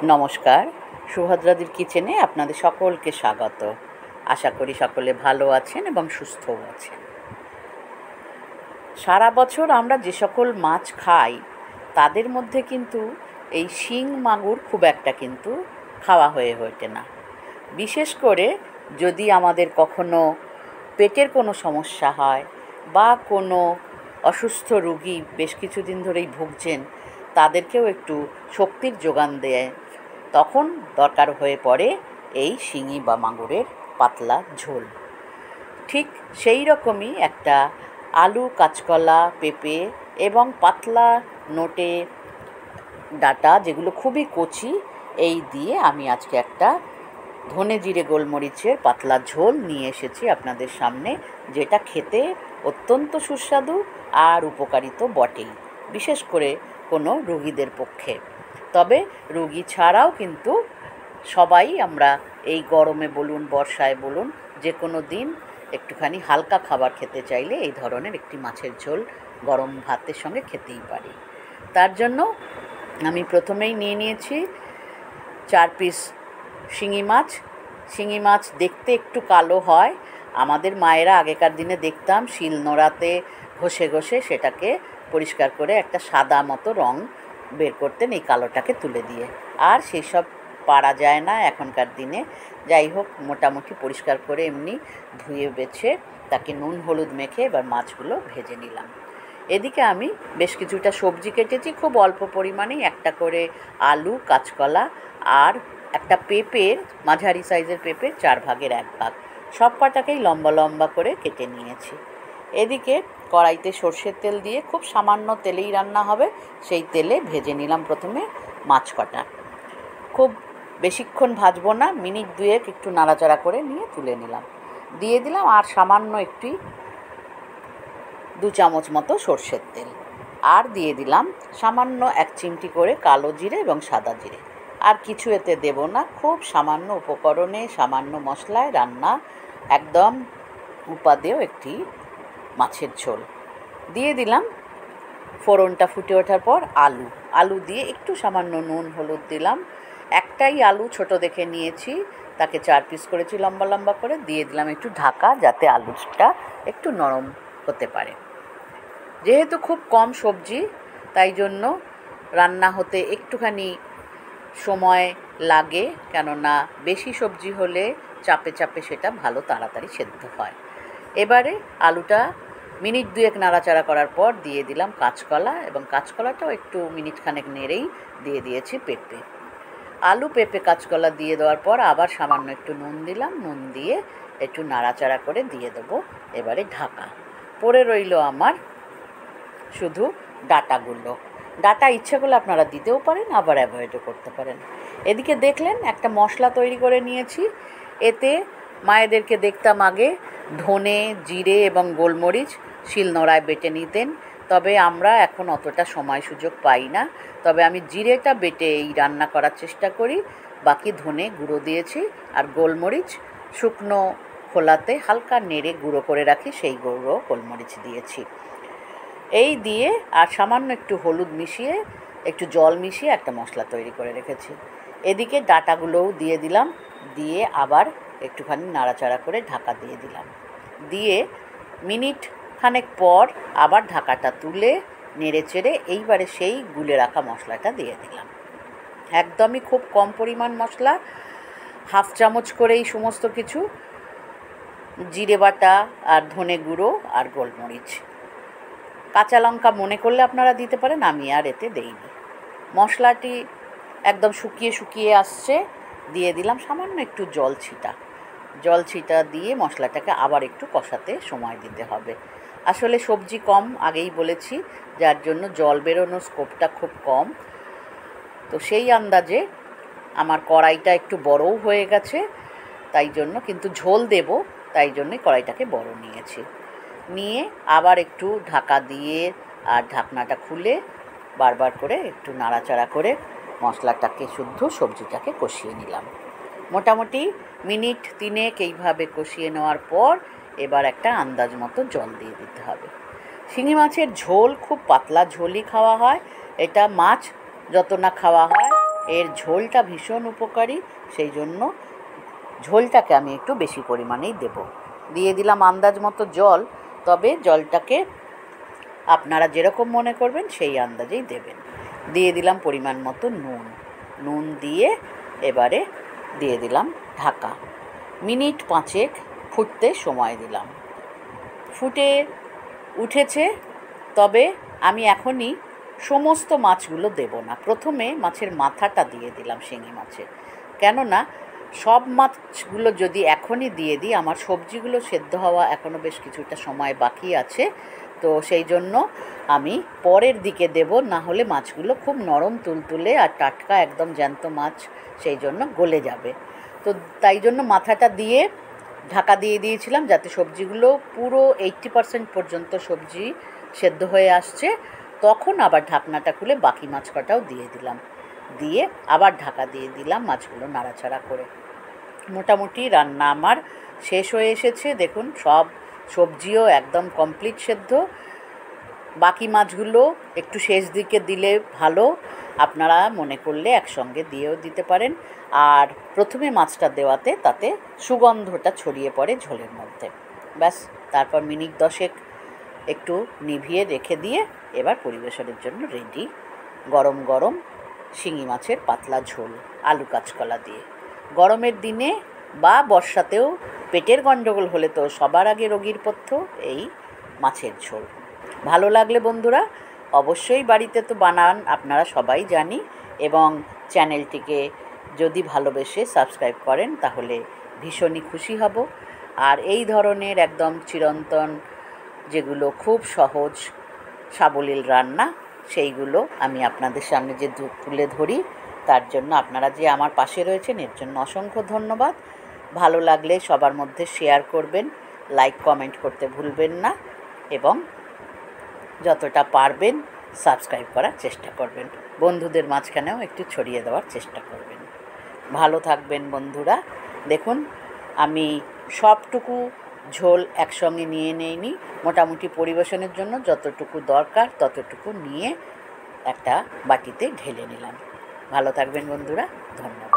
নমস্কার, সুভদ্রাদির কিচেনে আপনাদের সকলকে স্বাগত। আশা করি সকলে ভালো আছেন এবং সুস্থও আছেন। সারা বছর আমরা যে সকল মাছ খাই তাদের মধ্যে কিন্তু এই শিং মাগুর খুব একটা কিন্তু খাওয়া হয়ে ওঠে না। বিশেষ করে যদি আমাদের কখনো পেটের কোনো সমস্যা হয় বা কোনো অসুস্থ রোগী বেশ কিছুদিন ধরেই ভুগছেন, তাদেরকেও একটু শক্তির যোগান দেয়, তখন দরকার হয়ে পড়ে এই শিঙি বা মাগুরের পাতলা ঝোল। ঠিক সেই রকমই একটা আলু, কাঁচকলা, পেঁপে এবং পাতলা নোটে ডাঁটা, যেগুলো খুবই কচি, এই দিয়ে আমি আজকে একটা ধনে জিরে গোলমরিচের পাতলা ঝোল নিয়ে এসেছি আপনাদের সামনে, যেটা খেতে অত্যন্ত সুস্বাদু আর উপকারী তো বটেই, বিশেষ করে কোনো রোগীদের পক্ষে। তবে রোগী ছাড়াও কিন্তু সবাই আমরা এই গরমে বলুন, বর্ষায় বলুন, যে কোনো দিন একটুখানি হালকা খাবার খেতে চাইলে এই ধরনের একটি মাছের ঝোল গরম ভাতের সঙ্গে খেতেই পারি। তার জন্য আমি প্রথমেই নিয়ে নিয়েছি 4 পিস শিঙি মাছ। শিঙি মাছ দেখতে একটু কালো হয়। আমাদের মায়েরা আগেকার দিনে দেখতাম শিলনোড়াতে ঘষে ঘষে সেটাকে পরিষ্কার করে একটা সাদা মতো রং বের করতেন এই কালোটাকে তুলে দিয়ে। আর সেই সব পারা যায় না এখনকার দিনে। যাই হোক, মোটামুটি পরিষ্কার করে এমনি ধুয়ে বেছে তাকে নুন হলুদ মেখে এবার মাছগুলো ভেজে নিলাম। এদিকে আমি বেশ কিছুটা সবজি কেটেছি, খুব অল্প পরিমাণেই, একটা করে আলু, কাঁচকলা আর একটা পেঁপের, মাঝারি সাইজের পেঁপে 4 ভাগের 1 ভাগ, সব কটাকেই লম্বা লম্বা করে কেটে নিয়েছি। এদিকে কড়াইতে সর্ষের তেল দিয়ে, খুব সামান্য তেলেই রান্না হবে, সেই তেলে ভেজে নিলাম প্রথমে মাছ কটা। খুব বেশিক্ষণ ভাজবো না, মিনিট 2 একটু নাড়াচাড়া করে নিয়ে তুলে নিলাম। দিয়ে দিলাম আর সামান্য একটু 2 চামচ মতো সর্ষের তেল, আর দিয়ে দিলাম সামান্য 1 চিমটি করে কালো জিরে এবং সাদা জিরে। আর কিছু এতে দেব না, খুব সামান্য উপকরণে, সামান্য মশলায় রান্না একদম উপাদেয় একটি মাছের ঝোল। দিয়ে দিলাম ফোড়নটা ফুটে ওঠার পর আলু দিয়ে একটু সামান্য নুন হলুদ দিলাম। একটাই আলু ছোট দেখে নিয়েছি, তাকে 4 পিস করেছি লম্বা লম্বা করে। দিয়ে দিলাম একটু ঢাকা, যাতে আলুটা একটু নরম হতে পারে। যেহেতু খুব কম সবজি, তাই জন্য রান্না হতে একটুখানি সময় লাগে, কেননা বেশি সবজি হলে চাপে চাপে সেটা ভালো তাড়াতাড়ি সেদ্ধ হয়। এবারে আলুটা মিনিট 2 নাড়াচাড়া করার পর দিয়ে দিলাম কাঁচকলা, এবং কাঁচকলাটাও একটু মিনিট খানেক নেড়েই দিয়ে দিয়েছি পেঁপে। আলু, পেঁপে, কাঁচকলা দিয়ে দেওয়ার পর আবার সামান্য একটু নুন দিলাম। নুন দিয়ে একটু নাড়াচাড়া করে দিয়ে দেবো এবারে ঢাকা। পড়ে রইল আমার শুধু ডাঁটাগুলো। ডাঁটা ইচ্ছে করলে আপনারা দিতেও পারেন, আবার অ্যাভয়েডও করতে পারেন। এদিকে দেখলেন একটা মশলা তৈরি করে নিয়েছি। এতে মায়েদেরকে দেখতাম আগে ধনে, জিরে এবং গোলমরিচ শিলনোড়ায় বেটে নিতেন, তবে আমরা এখন অতটা সময় সুযোগ পাই না। তবে আমি জিরেটা বেটে এই রান্না করার চেষ্টা করি, বাকি ধনে গুঁড়ো দিয়েছি, আর গোলমরিচ শুকনো খোলাতে হালকা নেড়ে গুঁড়ো করে রাখি, সেই গুঁড়ো গোলমরিচ দিয়েছি। এই দিয়ে আর সামান্য একটু হলুদ মিশিয়ে, একটু জল মিশিয়ে একটা মশলা তৈরি করে রেখেছি। এদিকে ডাঁটাগুলোও দিয়ে দিলাম, দিয়ে আবার একটুখানি নাড়াচাড়া করে ঢাকা দিয়ে দিলাম। দিয়ে মিনিট খানেক পর আবার ঢাকাটা তুলে নেড়ে চেড়ে এইবারে সেই গুলে রাখা মশলাটা দিয়ে দিলাম। একদমই খুব কম পরিমাণ মশলা, 1/2 চামচ করেই সমস্ত কিছু, জিরে বাটা আর ধনে গুঁড়ো আর গোলমরিচ। কাঁচা লঙ্কা মনে করলে আপনারা দিতে পারেন, আমি আর এতে দেইনি। মশলাটি একদম শুকিয়ে শুকিয়ে আসছে, দিয়ে দিলাম সামান্য একটু জল ছিটা দিয়ে মশলাটাকে আবার একটু কষাতে সময় দিতে হবে। আসলে সবজি কম, আগেই বলেছি, যার জন্য জল বেরোনোর স্কোপটা খুব কম। তো সেই আন্দাজে আমার কড়াইটা একটু বড়ও হয়ে গেছে, তাই জন্য, কিন্তু ঝোল দেব, তাই জন্যে কড়াইটাকে বড় নিয়েছি। নিয়ে আবার একটু ঢাকা দিয়ে আর ঢাকনাটা খুলে বারবার করে একটু নাড়াচাড়া করে মশলাটাকে, শুদ্ধ সবজিটাকে কষিয়ে নিলাম। মোটামুটি মিনিট 3 এইভাবে কষিয়ে নেওয়ার পর এবার একটা আন্দাজ মতো জল দিয়ে দিতে হবে। শিঙি মাছের ঝোল খুব পাতলা ঝোলই খাওয়া হয়। এটা মাছ যত না খাওয়া হয় এর ঝোলটা ভীষণ উপকারী, সেই জন্য ঝোলটাকে আমি একটু বেশি পরিমাণেই দেব। দিয়ে দিলাম আন্দাজ মতো জল, তবে জলটাকে আপনারা যেরকম মনে করবেন সেই আন্দাজেই দেবেন। দিয়ে দিলাম পরিমাণ মতো নুন দিয়ে এবারে দিয়ে দিলাম ঢাকা। মিনিট 5 ফুটতে সময় দিলাম। ফুটে উঠেছে, তবে আমি এখনই সমস্ত মাছগুলো দেব না। প্রথমে মাছের মাথাটা দিয়ে দিলাম শিঙি মাছের, কেননা সব মাছগুলো যদি এখনই দিয়ে দিই আমার সবজিগুলো সেদ্ধ হওয়া এখনও বেশ কিছুটা সময় বাকি আছে, তো সেই জন্য আমি পরের দিকে দেব, না হলে মাছগুলো খুব নরম তুলতুলে আর টাটকা একদম জ্যান্ত মাছ, সেই জন্য গলে যাবে। তো তাই জন্য মাথাটা দিয়ে ঢাকা দিয়ে দিয়েছিলাম, যাতে সবজিগুলো পুরো 80% পর্যন্ত সবজি সেদ্ধ হয়ে আসছে। তখন আবার ঢাকনাটা খুলে বাকি মাছ কটাও দিয়ে দিলাম, দিয়ে আবার ঢাকা দিয়ে দিলাম মাছগুলো নাড়াচাড়া করে। মোটামুটি রান্না আমার শেষ হয়ে এসেছে। দেখুন সব সবজিও একদম কমপ্লিট সেদ্ধ। বাকি মাছগুলো একটু শেষ দিকে দিলে ভালো, আপনারা মনে করলে একসঙ্গে দিয়েও দিতে পারেন। আর প্রথমে মাছটা দেওয়াতে তাতে সুগন্ধটা ছড়িয়ে পড়ে ঝোলের মধ্যে। ব্যাস, তারপর মিনিট 10 একটু নিভিয়ে রেখে দিয়ে এবার পরিবেশনের জন্য রেডি গরম গরম শিঙি মাছের পাতলা ঝোল আলু কাঁচকলা দিয়ে। গরমের দিনে বা বর্ষাতেও পেটের গণ্ডগোল হলে তো সবার আগে রোগীর পথ্য এই মাছের ঝোল। ভালো লাগলে বন্ধুরা অবশ্যই বাড়িতে তো বানান, আপনারা সবাই জানি, এবং চ্যানেলটিকে যদি ভালোবেসে সাবস্ক্রাইব করেন তাহলে ভীষণই খুশি হব। আর এই ধরনের একদম চিরন্তন যেগুলো খুব সহজ সাবলীল রান্না, সেইগুলো আমি আপনাদের সামনে যে তুলে ধরি, তার জন্য আপনারা যে আমার পাশে রয়েছেন এর জন্য অসংখ্য ধন্যবাদ। ভালো লাগলে সবার মধ্যে শেয়ার করবেন, লাইক কমেন্ট করতে ভুলবেন না, এবং যতটা পারবেন সাবস্ক্রাইব করার চেষ্টা করবেন। বন্ধুদের মাঝখানেও একটু ছড়িয়ে দেওয়ার চেষ্টা করবেন। ভালো থাকবেন বন্ধুরা। দেখুন আমি সবটুকু ঝোল একসঙ্গে নিয়ে নেইনি, মোটামুটি পরিবেশনের জন্য যতটুকু দরকার ততটুকু নিয়ে একটা বাটিতে ঢেলে নিলাম। ভালো থাকবেন বন্ধুরা, ধন্যবাদ।